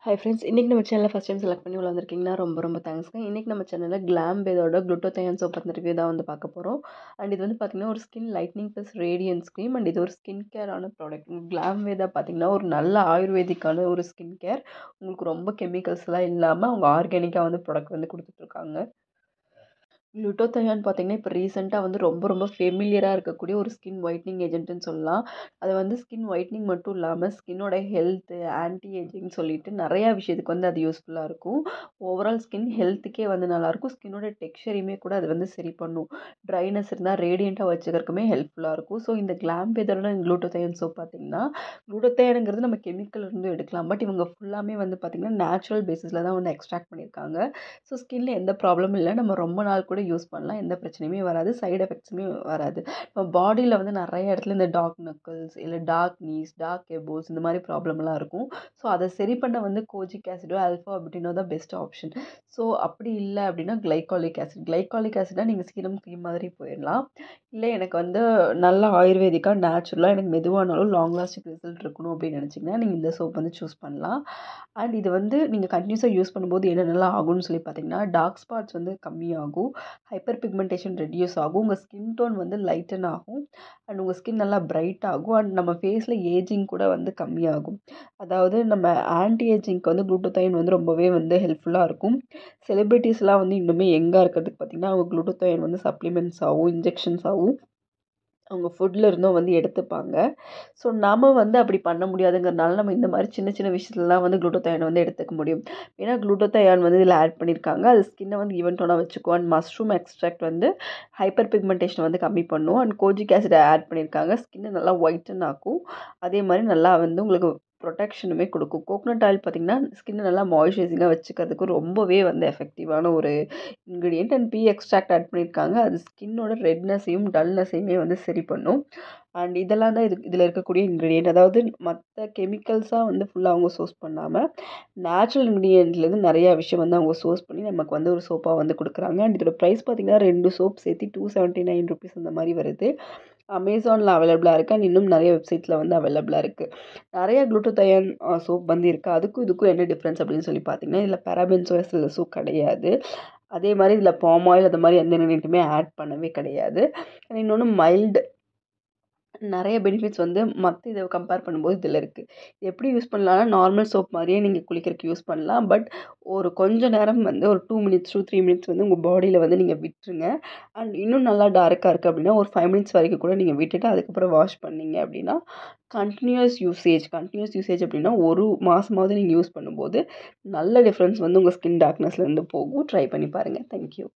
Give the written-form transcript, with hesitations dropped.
Hi friends, இன்றைக்கி நம்ம சேனலில் ஃபஸ்ட் டைம் செலக்ட் பண்ணி உள்ள வந்திருக்கீங்கன்னா ரொம்ப தேங்க்ஸ்ங்க. இன்றைக்கி நம்ம சேனலில் கிளாம்பேதோட குளுட்டோதையான் சோப் அந்த ரிவ்யூ தான் வந்து பார்க்க போகிறோம். அண்ட் இது வந்து பார்த்திங்கன்னா ஒரு skin lightening plus radiance cream. And இது ஒரு ஸ்கின் கேரான ப்ராடக்ட். கிளாம்பேதா பார்த்திங்கன்னா ஒரு நல்ல ஆயுர்வேதிக்கான ஒரு ஸ்கின் கேர். உங்களுக்கு ரொம்ப கெமிக்கல்ஸ்லாம் இல்லாமல் அவங்க ஆர்கானிக்காக வந்து ப்ராடக்ட் வந்து கொடுத்துட்ருக்காங்க. குளுட்டோதையான் பார்த்தீங்கன்னா, இப்போ ரீசெண்டாக வந்து ரொம்ப ஃபெமிலியராக இருக்கக்கூடிய ஒரு ஸ்கின் ஒயிட்னிங் ஏஜென்ட்டுன்னு சொல்லலாம். அது வந்து ஸ்கின் ஒயிட்னிங் மட்டும் இல்லாமல் ஸ்கின்னோட ஹெல்த்து, ஆன்டி ஏஜிங்ன்னு சொல்லிட்டு நிறையா விஷயத்துக்கு வந்து அது யூஸ்ஃபுல்லாக இருக்கும். ஓவரால் ஸ்கின் ஹெல்த்துக்கே வந்து நல்லாயிருக்கும். ஸ்கின்னோட டெக்ஸ்சரையுமே கூட அது வந்து சரி பண்ணும். ட்ரைனஸ் இருந்தால் ரேடியண்ட்டாக வச்சுக்கிறதுக்குமே ஹெல்ப்ஃபுல்லாக இருக்கும். ஸோ இந்த கிளாம்பேதோட குளுட்டோதையான் சோப் பார்த்தீங்கன்னா, குளுட்டோதையானுங்கிறது நம்ம கெமிக்கல் இருந்து எடுக்கலாம். பட் இவங்க ஃபுல்லாமே வந்து பார்த்திங்கன்னா நேச்சுரல் பேசிஸில் தான் வந்து எக்ஸ்ட்ராக்ட் பண்ணியிருக்காங்க. ஸோ ஸ்கின்ல எந்த ப்ராப்ளமும் இல்லை. நம்ம ரொம்ப நாள் கூட யூஸ் பண்ணலாம். எந்த பிரச்சனையுமே வராது. சைடு எஃபெக்ட்ஸுமே வராது. நம்ம பாடியில் வந்து நிறைய இடத்துல இந்த டார்க் நக்கிள்ஸ், இல்லை டார்க் நீஸ், டார்க் எபோஸ் இந்த மாதிரி ப்ராப்ளம்லாம் இருக்கும். ஸோ அதை சரி பண்ண வந்து கோஜிக் ஆசிடோ, ஆல்ஃபா அப்படின்னோ தான் பெஸ்ட் ஆப்ஷன். ஸோ அப்படி இல்லை அப்படின்னா கிளைகாலிக் ஆசிட். கிளைகாலிக் ஆசிட்னா நீங்கள் சீரம் க்ரீம் மாதிரி போயிடலாம். இல்லை எனக்கு வந்து நல்ல ஆயுர்வேதிக்காக நேச்சுரலாக எனக்கு மெதுவானாலும் லாங் லாஸ்டிங் ரிசல்ட் இருக்கணும் அப்படின்னு நினச்சிங்கன்னா நீங்கள் இந்த சோப் வந்து சூஸ் பண்ணலாம். அண்ட் இது வந்து நீங்கள் கண்டினியூஸாக யூஸ் பண்ணும்போது என்னென்னலாம் ஆகும்னு சொல்லி பார்த்தீங்கன்னா, டார்க் ஸ்பாட்ஸ் வந்து கம்மியாகும், ஹைப்பர் பிக்மெண்டேஷன் ரெடியூஸ் ஆகும், உங்கள் ஸ்கின் டோன் வந்து லைட்டன் ஆகும், அண்ட் உங்கள் ஸ்கின் நல்லா பிரைட் ஆகும், அண்ட் நம்ம ஃபேஸில் ஏஜிங் கூட வந்து கம்மியாகும். அதாவது நம்ம ஆன்டி ஏஜிங்க்கு வந்து குளுட்டோதைன் வந்து ரொம்பவே வந்து ஹெல்ப்ஃபுல்லாக இருக்கும். செலிபிரிட்டிஸ்லாம் வந்து இன்னுமே யங்கா இருக்கிறதுக்கு பார்த்தீங்கன்னா, அவங்க குளுட்டோதைன் வந்து சப்ளிமெண்ட்ஸ் ஆகும், இன்ஜெக்ஷன்ஸ் ஆகும், அவங்க ஃபுட்ல இருந்தும் வந்து எடுத்துப்பாங்க. ஸோ நம்ம வந்து அப்படி பண்ண முடியாதுங்கிறனால நம்ம இந்த மாதிரி சின்ன சின்ன விஷயத்துலலாம் வந்து குளுட்டோதையான் வந்து எடுத்துக்க முடியும். ஏன்னா குளுட்டோதையான் வந்து இதில் ஆட் பண்ணியிருக்காங்க. அது ஸ்கின்னை வந்து ஈவன் டோனாக வச்சுக்கும். அண்ட் மஷ்ரூம் எக்ஸ்ட்ராக்ட் வந்து ஹைப்பர் பிக்மெண்டேஷனை வந்து கம்மி பண்ணும். அண்ட் கோஜிக் ஆசிட் ஆட் பண்ணியிருக்காங்க. ஸ்கின்னை நல்லா ஒயிட்டன் ஆக்கும். அதே மாதிரி நல்லா வந்து உங்களுக்கு ப்ரொடெக்ஷனுமே கொடுக்கும். கோகோனட் ஆயில் பார்த்திங்கன்னா ஸ்கின்னை நல்லா மாய்ஸ்சரைசிங்காக வச்சுக்கிறதுக்கு ரொம்பவே வந்து எஃபெக்டிவான ஒரு ingredient. And bee extract add பண்ணியிருக்காங்க. அது ஸ்கின்னோட ரெட்னஸையும் டல்னஸையுமே வந்து சரி பண்ணும். அண்ட் இதெல்லாம் தான் இதில் இருக்கக்கூடிய இன்க்ரீடியன்ட். அதாவது மற்ற கெமிக்கல்ஸாக வந்து ஃபுல்லாக அவங்க சோர்ஸ் பண்ணாமல் நேச்சுரல் இன்க்ரீடியன்ட்லேருந்து நிறையா விஷயம் வந்து அவங்க சோர்ஸ் பண்ணி நமக்கு வந்து ஒரு சோப்பாக வந்து கொடுக்குறாங்க. அண்ட் இதோட ப்ரைஸ் பார்த்திங்கன்னா 2 சோப் சேர்த்து ₹279 அந்த மாதிரி வருது. அமேசானில் அவைலபிளாக இருக்குது. அண்ட் இன்னும் நிறைய வெப்சைட்டில் வந்து அவைலபிளாக இருக்குது. நிறைய குளுட்டோதையான் சோப் வந்து இருக்குது. அதுக்கும் இதுக்கும் என்ன டிஃப்ரென்ஸ் அப்படின்னு சொல்லி பார்த்தீங்கன்னா, இதில் பேராபென்ஸோ எஸ்எல்எஸோ கிடையாது. அதே மாதிரி இதில் பாம் ஆயில் அந்த மாதிரி எந்த இன்க்ரீடியன்ட்டுமே ஆட் பண்ணவே கிடையாது. இன்னொன்று மைல்டு நிறைய பெனிஃபிட்ஸ் வந்து மற்ற இதை கம்பேர் பண்ணும்போது இதில் இருக்குது. எப்படி யூஸ் பண்ணலான்னா, நார்மல் சோப் மாதிரியே நீங்கள் குளிக்கிறதுக்கு யூஸ் பண்ணலாம். பட் ஒரு கொஞ்சம் நேரம் வந்து ஒரு 2 மினிட்ஸ் to 3 மினிட்ஸ் வந்து உங்கள் பாடியில் வந்து நீங்கள் விட்டுருங்க. அண்ட் இன்னும் நல்லா டார்க்காக இருக்குது அப்படின்னா ஒரு 5 மினிட்ஸ் வரைக்கும் கூட நீங்கள் விட்டுட்டு அதுக்கப்புறம் வாஷ் பண்ணீங்க அப்படின்னா கண்டினியூஸ் யூசேஜ் அப்படின்னா ஒரு மாதமாவது நீங்கள் யூஸ் பண்ணும்போது நல்ல டிஃப்ரென்ஸ் வந்து உங்கள் ஸ்கின் டார்க்னஸ்லேருந்து போகும். ட்ரை பண்ணி பாருங்கள். தேங்க்யூ.